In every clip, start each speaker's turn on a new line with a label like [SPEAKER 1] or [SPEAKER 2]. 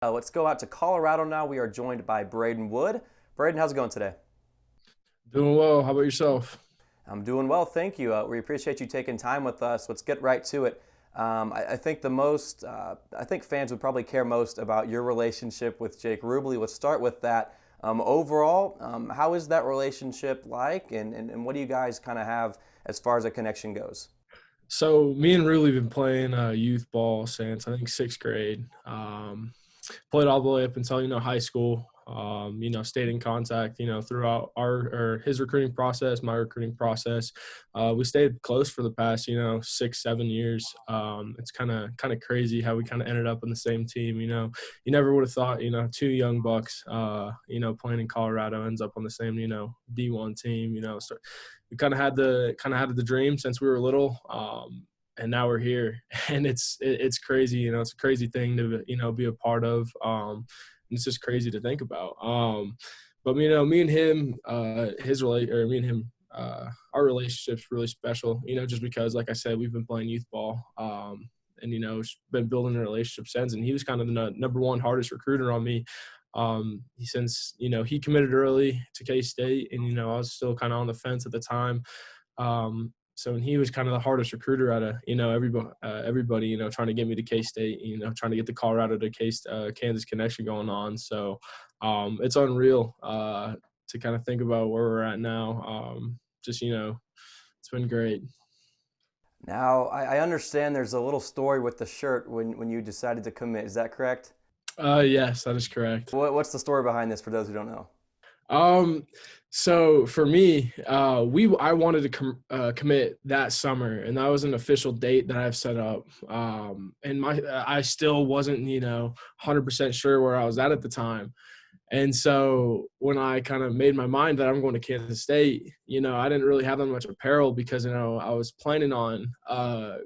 [SPEAKER 1] Let's go out to Colorado now. We are joined by Brayden Wood. Brayden, how's it going today?
[SPEAKER 2] Doing well. How about yourself?
[SPEAKER 1] I'm doing well, thank you. We appreciate you taking time with us. Let's get right to it. I think I think fans would probably care most about your relationship with Jake Rubley. Let's start with that. Overall, how is that relationship like, and what do you guys kind of have as far as a connection goes?
[SPEAKER 2] So me and Ruli have been playing youth ball since I think sixth grade. Played all the way up until high school. Stayed in contact. Throughout our or his recruiting process, my recruiting process. We stayed close for the past 6, 7 years. It's kind of crazy how we kind of ended up in the same team. You never would have thought two young bucks playing in Colorado ends up on the same D1 team. So we kind of had the dream since we were little. And now we're here, and it's crazy. It's a crazy thing to be a part of. It's just crazy to think about. But me and him, me and him, our relationship's really special. Just because, like I said, we've been playing youth ball, and been building a relationship since. And he was kind of the number one hardest recruiter on me. Since he committed early to K-State, and I was still kind of on the fence at the time. So and he was kind of the hardest recruiter out of everybody trying to get me to K-State, trying to get the Colorado to Kansas connection going on. So it's unreal to kind of think about where we're at now. Just it's been great.
[SPEAKER 1] Now, I understand there's a little story with the shirt when you decided to commit. Is that correct?
[SPEAKER 2] Yes, that is correct.
[SPEAKER 1] What's the story behind this for those who don't know?
[SPEAKER 2] Um, so for me, I wanted to commit that summer, and that was an official date that I've set up. And I still wasn't 100% sure where I was at the time. And so when I kind of made my mind that I'm going to Kansas State, I didn't really have that much apparel because, I was planning on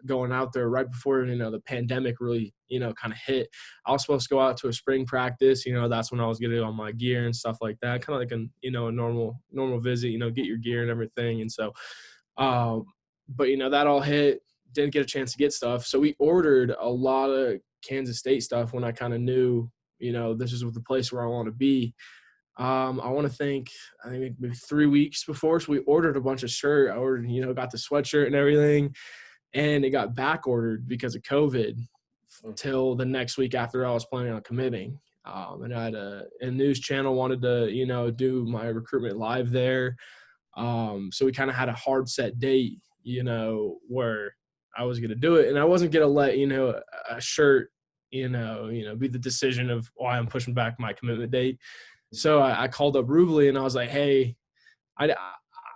[SPEAKER 2] going out there right before, the pandemic really, kind of hit. I was supposed to go out to a spring practice, that's when I was getting all my gear and stuff like that, kind of like a normal visit, get your gear and everything. And so, um, but, that all hit, didn't get a chance to get stuff. So we ordered a lot of Kansas State stuff when I kind of knew, this is the place where I want to be. I think maybe 3 weeks before. So we ordered a bunch of shirt. I ordered, got the sweatshirt and everything. And it got back ordered because of COVID till the next week after I was planning on committing. And I had a news channel wanted to, do my recruitment live there. So we kind of had a hard set date, where I was going to do it. And I wasn't going to let, a shirt, be the decision of why I'm pushing back my commitment date. So I called up Rubly and I was like, hey, I,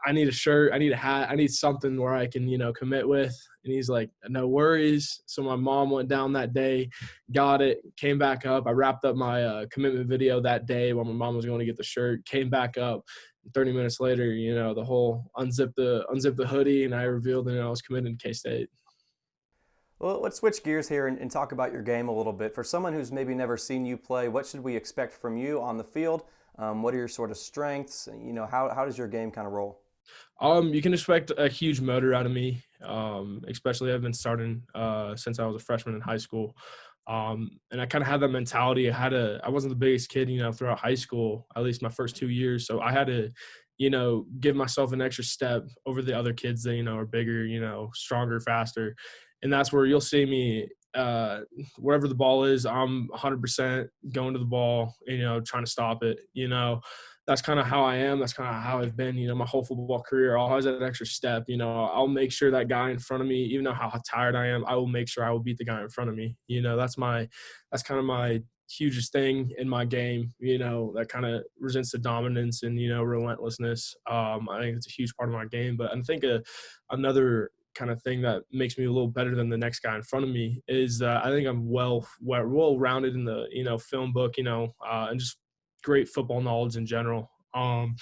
[SPEAKER 2] I need a shirt, I need a hat, I need something where I can, commit with. And he's like, no worries. So my mom went down that day, got it, came back up. I wrapped up my commitment video that day while my mom was going to get the shirt, came back up. 30 minutes later, the whole unzip the hoodie, and I revealed that I was committed to K-State.
[SPEAKER 1] Well, let's switch gears here and talk about your game a little bit. For someone who's maybe never seen you play, what should we expect from you on the field? What are your sort of strengths? How does your game kind of roll?
[SPEAKER 2] You can expect a huge motor out of me. Especially I've been starting since I was a freshman in high school. And I kind of had that mentality. I wasn't the biggest kid, throughout high school, at least my first 2 years. So I had to, give myself an extra step over the other kids that, are bigger, stronger, faster. And that's where you'll see me, wherever the ball is, I'm 100% going to the ball, trying to stop it, That's kind of how I am. That's kind of how I've been, my whole football career. I'll always that extra step, I'll make sure that guy in front of me, even though how tired I am, I will make sure I will beat the guy in front of me. That's kind of my hugest thing in my game, that kind of presents the dominance and, relentlessness. I think it's a huge part of my game. But I think another kind of thing that makes me a little better than the next guy in front of me is I think I'm well rounded in the film book, and just great football knowledge in general. I'll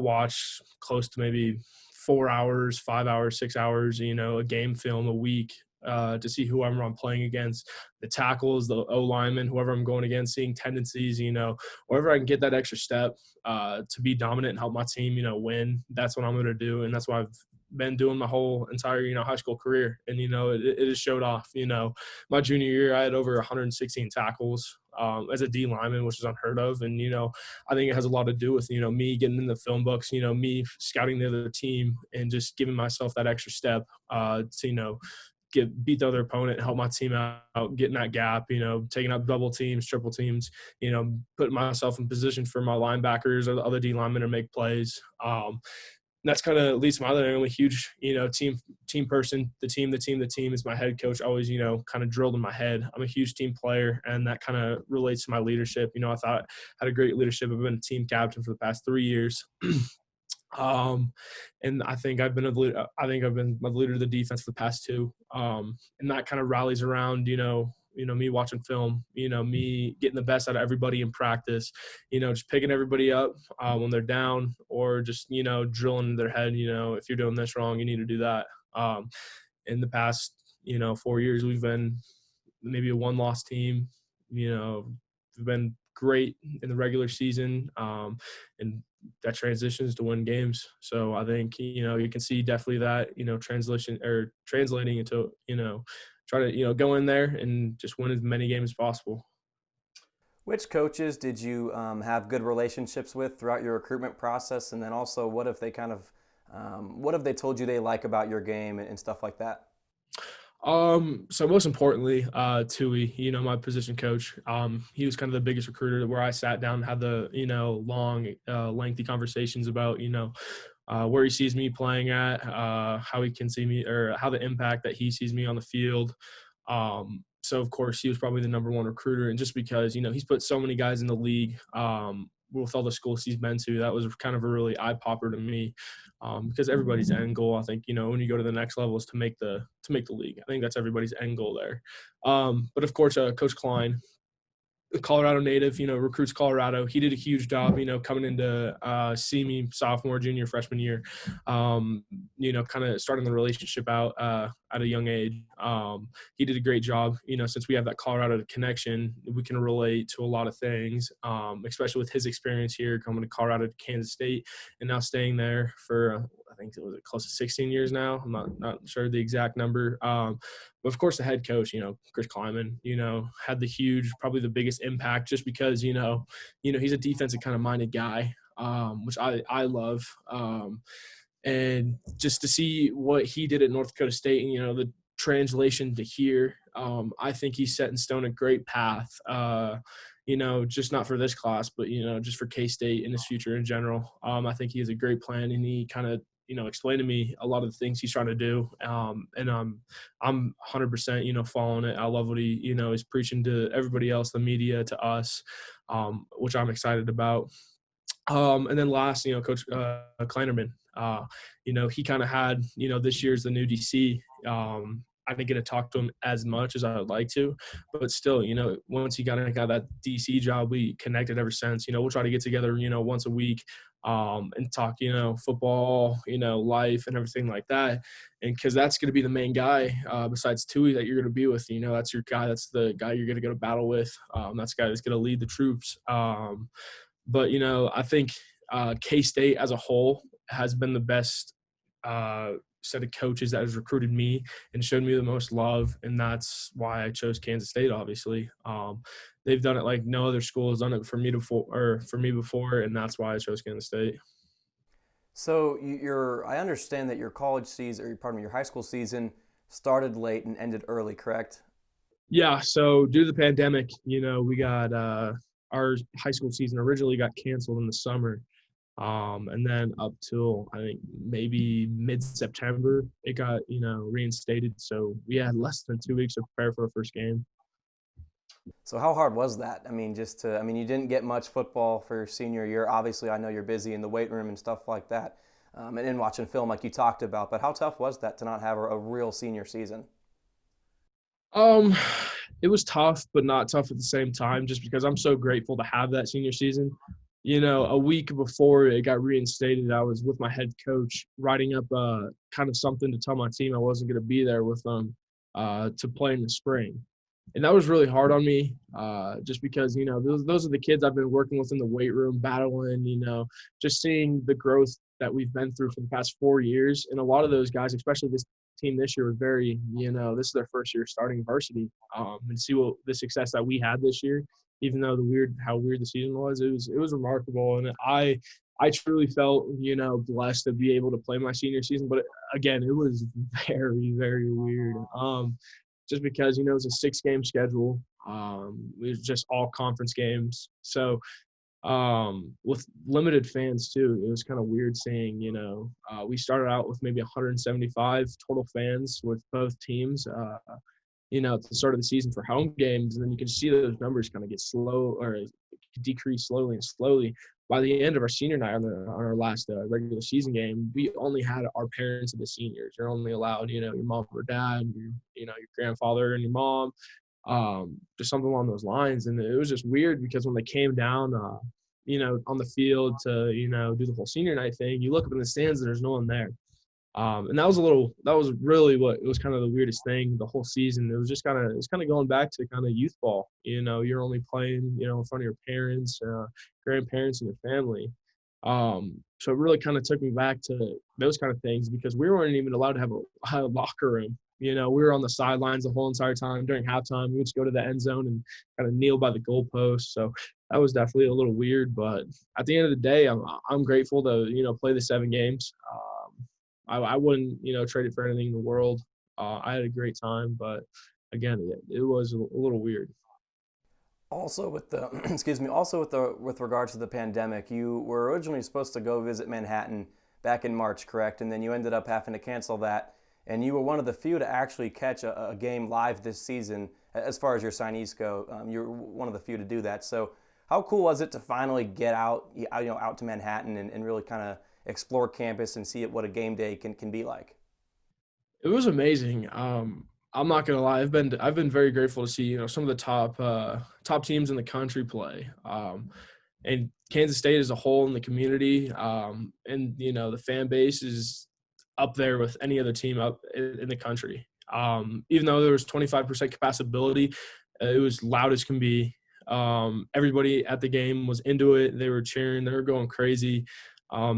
[SPEAKER 2] watch close to maybe 4 hours, 5 hours, 6 hours, a game film a week to see whoever I'm playing against, the tackles, the O linemen, whoever I'm going against, seeing tendencies, wherever I can get that extra step to be dominant and help my team, win. That's what I'm going to do, and that's what I've been doing my whole entire high school career. And it has showed off. My junior year I had over 116 tackles, as a D lineman, which is unheard of. And, I think it has a lot to do with, me getting in the film books, me scouting the other team and just giving myself that extra step to, beat the other opponent, help my team out, getting that gap, taking up double teams, triple teams, putting myself in position for my linebackers or the other D linemen to make plays. That's kind of leads to my other. I'm a huge, team person. The team is my head coach. Always, kind of drilled in my head. I'm a huge team player, and that kind of relates to my leadership. I thought I had a great leadership. I've been a team captain for the past 3 years. And I think I've been the leader of the defense for the past 2. And that kind of rallies around, me watching film, me getting the best out of everybody in practice, just picking everybody up when they're down, or just, drilling in their head, if you're doing this wrong, you need to do that. In the past, 4 years, we've been maybe a 1-loss team. We've been great in the regular season, and that transitions to win games. So I think, you can see definitely that, translating into, try to, go in there and just win as many games as possible.
[SPEAKER 1] Which coaches did you have good relationships with throughout your recruitment process? And then also, what if they what have they told you they like about your game and stuff like that?
[SPEAKER 2] So most importantly, Tui, my position coach, he was kind of the biggest recruiter where I sat down and had the, long, lengthy conversations about, where he sees me playing at, how he can see me, or how the impact that he sees me on the field. So of course he was probably the number 1 recruiter, and just because, he's put so many guys in the league, with all the schools he's been to, that was kind of a really eye popper to me, because everybody's end goal, I think, when you go to the next level, is to make the league. I think that's everybody's end goal there. But of course, Coach Klein, a Colorado native, recruits Colorado. He did a huge job, coming into see me sophomore, junior, freshman year, kind of starting the relationship out at a young age. He did a great job, since we have that Colorado connection, we can relate to a lot of things, especially with his experience here coming to Colorado to Kansas State and now staying there for I think it was close to 16 years now. I'm not sure the exact number. But of course the head coach, Chris Kleiman, had probably the biggest impact, just because, he's a defensive kind of minded guy, which I love. And just to see what he did at North Dakota State and, the translation to here, I think he's set in stone a great path, just not for this class, but, just for KState and his future in general. I think he has a great plan, and he kind of, explained to me a lot of the things he's trying to do. And I'm 100%, following it. I love what he, is preaching to everybody else, the media, to us, which I'm excited about. And then last, Coach Kleinerman, he kind of had, this year's the new DC. I didn't get to talk to him as much as I would like to, but still, once he got that DC job, we connected ever since. We'll try to get together, once a week, and talk, football, life and everything like that. And because that's going to be the main guy, besides Tui, that you're going to be with, that's your guy. That's the guy you're going to go to battle with. That's the guy that's going to lead the troops. But, I think K-State as a whole has been the best set of coaches that has recruited me and showed me the most love, and that's why I chose Kansas State, obviously. They've done it like no other school has done it for me before, and that's why I chose Kansas State.
[SPEAKER 1] So I understand that your your high school season started late and ended early, correct?
[SPEAKER 2] Yeah, so due to the pandemic, we got our high school season originally got canceled in the summer. And then up till I think maybe mid-September, it got, reinstated. So we had less than 2 weeks to prepare for our first game.
[SPEAKER 1] So how hard was that? You didn't get much football for your senior year. Obviously, I know you're busy in the weight room and stuff like that, and in watching film like you talked about. But how tough was that to not have a real senior season?
[SPEAKER 2] It was tough, but not tough at the same time, just because I'm so grateful to have that senior season. A week before it got reinstated, I was with my head coach writing up kind of something to tell my team I wasn't going to be there with them to play in the spring. And that was really hard on me, just because, those are the kids I've been working with in the weight room, battling, just seeing the growth that we've been through for the past 4 years. And a lot of those guys, especially this team this year, was very, this is their first year starting varsity, and see what the success that we had this year even though how weird the season was, it was remarkable. And I truly felt, blessed to be able to play my senior season. But again, it was very, very weird. Just because, it was a 6-game schedule. It was just all conference games. So with limited fans too, it was kind of weird seeing, we started out with maybe 175 total fans with both teams, at the start of the season for home games. And then you can see those numbers kind of get slow or decrease slowly and slowly. By the end of our senior night on our last regular season game, we only had our parents and the seniors. You're only allowed, your mom or dad, your grandfather and your mom, just something along those lines. And it was just weird because when they came down, on the field to, do the whole senior night thing, you look up in the stands and there's no one there. And that was really what it was kind of the weirdest thing the whole season. It was kind of going back to kind of youth ball. You're only playing, in front of your parents, grandparents, and your family. So it really kind of took me back to those kind of things because we weren't even allowed to have a locker room. We were on the sidelines the whole entire time. During halftime, we would just go to the end zone and kind of kneel by the goalpost. So that was definitely a little weird. But at the end of the day, I'm grateful to, play the 7 games. I wouldn't, trade it for anything in the world. I had a great time, but again, it was a little weird.
[SPEAKER 1] Also with the with regards to the pandemic, you were originally supposed to go visit Manhattan back in March, correct? And then you ended up having to cancel that. And you were one of the few to actually catch a game live this season, as far as your signees go. You're one of the few to do that. So how cool was it to finally get out to Manhattan and really kind of explore campus and see what a game day can be like?
[SPEAKER 2] It was amazing. I'm not gonna lie. I've been very grateful to see some of the top teams in the country play. And Kansas State as a whole in the community, and the fan base is up there with any other team up in the country. Even though there was 25% capacity, it was loud as can be. Everybody at the game was into it. They were cheering. They were going crazy.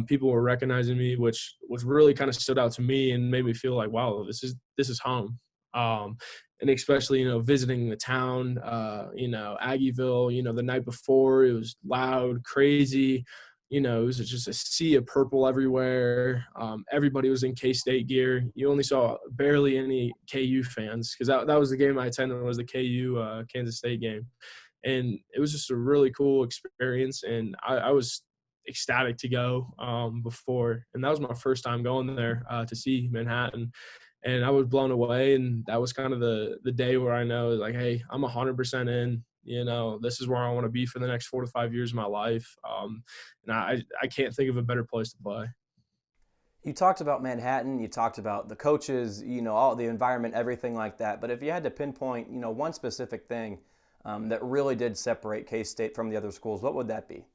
[SPEAKER 2] People were recognizing me, which really kind of stood out to me and made me feel like, wow, this is home. And especially, visiting the town, Aggieville, the night before, it was loud, crazy. It was just a sea of purple everywhere. Everybody was in KState gear. You only saw barely any KU fans because that was the game I attended, was the KU Kansas State game. And it was just a really cool experience. And I was ecstatic to go before. And that was my first time going there to see Manhattan. And I was blown away. And that was kind of the day where I know, like, hey, I'm 100% in. This is where I want to be for the next 4 to 5 years of my life. And I can't think of a better place to play.
[SPEAKER 1] You talked about Manhattan, you talked about the coaches, all the environment, everything like that. But if you had to pinpoint, one specific thing that really did separate K-State from the other schools, what would that be?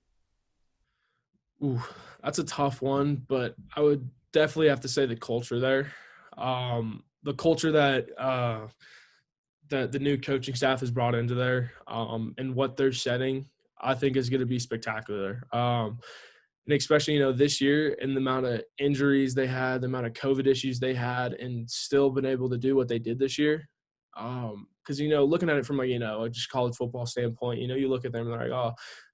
[SPEAKER 2] Ooh, that's a tough one, but I would definitely have to say the culture there. The culture that the new coaching staff has brought into there, and what they're setting, I think is going to be spectacular. And especially, this year and the amount of injuries they had, the amount of COVID issues they had, and still been able to do what they did this year. Because, looking at it from a just college football standpoint, you look at them and they're like, oh,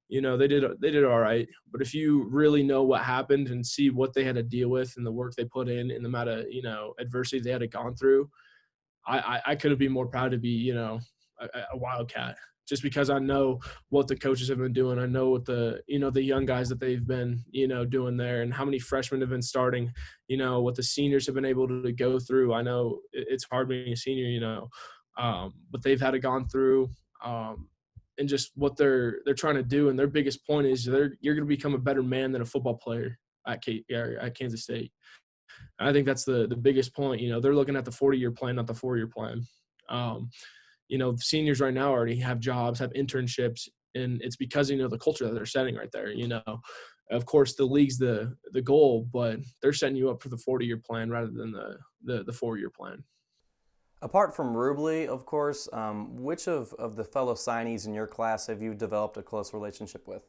[SPEAKER 2] they did all right. But if you really know what happened and see what they had to deal with and the work they put in and the amount of, adversity they had gone through, I couldn't be more proud to be, a Wildcat, just because I know what the coaches have been doing. I know what the young guys that they've been, doing there, and how many freshmen have been starting, what the seniors have been able to go through. I know it's hard being a senior, but they've had it gone through, and just what they're trying to do. And their biggest point is you're going to become a better man than a football player at Kansas State. I think that's the biggest point. They're looking at the 40-year plan, not the 4-year plan. Seniors right now already have jobs, have internships, and it's because, the culture that they're setting right there. Of course, the league's the goal, but they're setting you up for the 40-year plan rather than the 4-year plan.
[SPEAKER 1] Apart from Rubley, of course, which of the fellow signees in your class have you developed a close relationship with?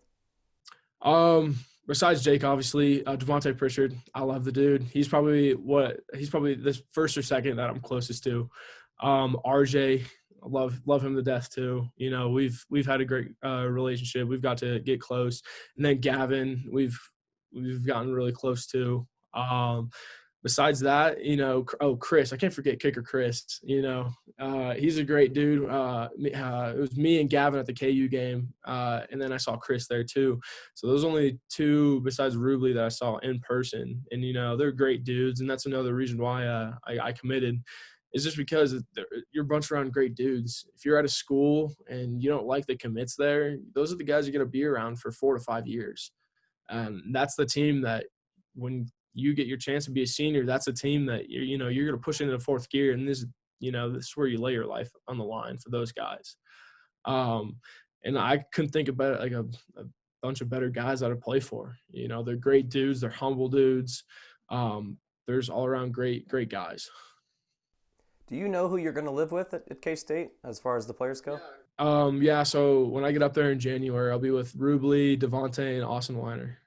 [SPEAKER 2] Besides Jake, obviously, Devontae Pritchard. I love the dude. He's probably the first or second that I'm closest to. RJ, love him to death too. We've had a great relationship. We've got to get close, and then Gavin, we've gotten really close too. Besides that, Chris, I can't forget kicker Chris. He's a great dude. It was me and Gavin at the KU game, and then I saw Chris there too. So those only two besides Rubley that I saw in person, and they're great dudes, and that's another reason why I committed. Is just because you're bunched around great dudes. If you're at a school and you don't like the commits there, those are the guys you're going to be around for 4 to 5 years. That's the team that when you get your chance to be a senior, that's a team that you're going to push into the fourth gear, and this is where you lay your life on the line for those guys. And I couldn't think about like a bunch of better guys that I play for. They're great dudes, they're humble dudes. There's all around great guys.
[SPEAKER 1] Do you know who you're going to live with at K-State as far as the players go?
[SPEAKER 2] Yeah. So when I get up there in January, I'll be with Rubley, Devontae, and Austin Weiner.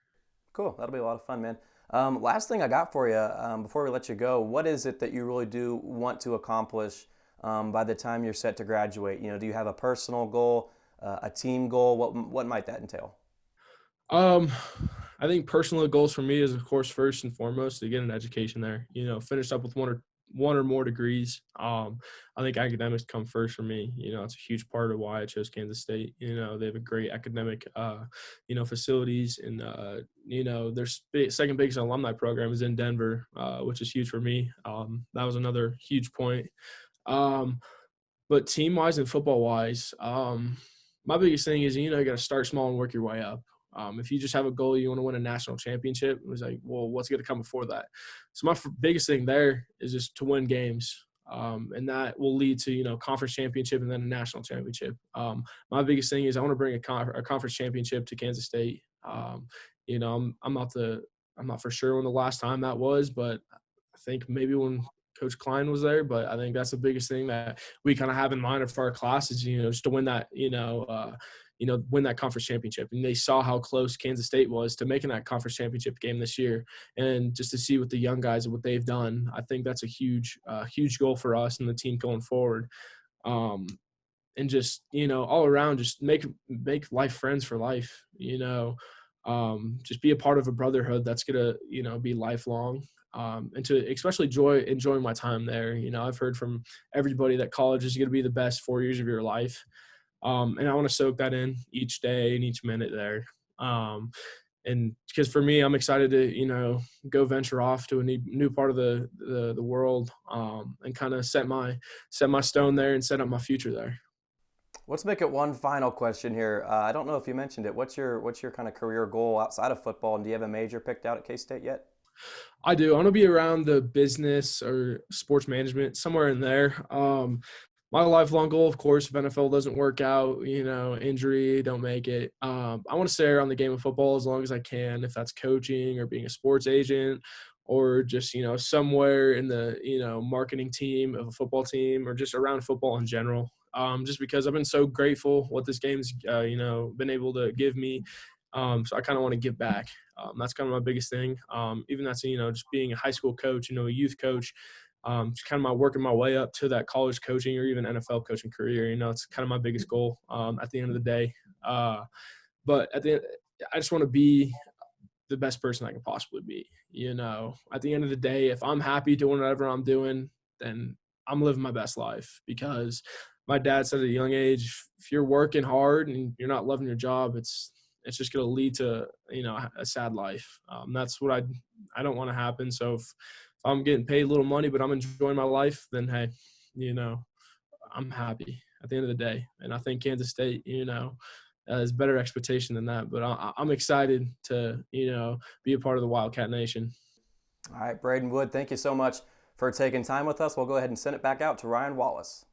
[SPEAKER 1] Cool. That'll be a lot of fun, man. Last thing I got for you before we let you go, what is it that you really do want to accomplish by the time you're set to graduate? Do you have a personal goal, a team goal? What might that entail?
[SPEAKER 2] I think personal goals for me is, of course, first and foremost to get an education there. Finish up with one or more degrees. I think academics come first for me. It's a huge part of why I chose Kansas State. They have a great academic, facilities, and their second biggest alumni program is in Denver, which is huge for me. That was another huge point. But team-wise and football-wise, my biggest thing is, you got to start small and work your way up. If you just have a goal, you want to win a national championship, it was like, well, what's going to come before that? So my biggest thing there is just to win games. And that will lead to, conference championship and then a national championship. My biggest thing is I want to bring a conference championship to Kansas State. I'm not for sure when the last time that was, but I think maybe when Coach Klein was there, but I think that's the biggest thing that we kind of have in mind for our class is, just to win that, win that conference championship. And they saw how close Kansas State was to making that conference championship game this year. And just to see what the young guys and what they've done, I think that's a huge goal for us and the team going forward. And just, all around, just make life friends for life, just be a part of a brotherhood that's going to, be lifelong. And to especially enjoying my time there. I've heard from everybody that college is going to be the best 4 years of your life. And I want to soak that in each day and each minute there. And because for me, I'm excited to, go venture off to a new part of the world, and kind of set my stone there and set up my future there.
[SPEAKER 1] Let's make it one final question here. I don't know if you mentioned it. What's your kind of career goal outside of football? And do you have a major picked out at K-State yet?
[SPEAKER 2] I do. I want to be around the business or sports management, somewhere in there. My lifelong goal, of course, if NFL doesn't work out, injury, don't make it. I want to stay around the game of football as long as I can, if that's coaching or being a sports agent or just, somewhere in the, marketing team of a football team or just around football in general. Just because I've been so grateful what this game's, been able to give me. So I kind of want to give back. That's kind of my biggest thing. Even that's, just being a high school coach, a youth coach, just kind of working my way up to that college coaching or even NFL coaching career. It's kind of my biggest goal at the end of the day. But I just want to be the best person I can possibly be. At the end of the day, if I'm happy doing whatever I'm doing, then I'm living my best life. Because my dad said at a young age, if you're working hard and you're not loving your job, it's just going to lead to, a sad life. That's what I don't want to happen. So if I'm getting paid a little money, but I'm enjoying my life, then, hey, I'm happy at the end of the day. And I think Kansas State, is better expectation than that. But I'm excited to, be a part of the Wildcat Nation.
[SPEAKER 1] All right, Brayden Wood, thank you so much for taking time with us. We'll go ahead and send it back out to Ryan Wallace.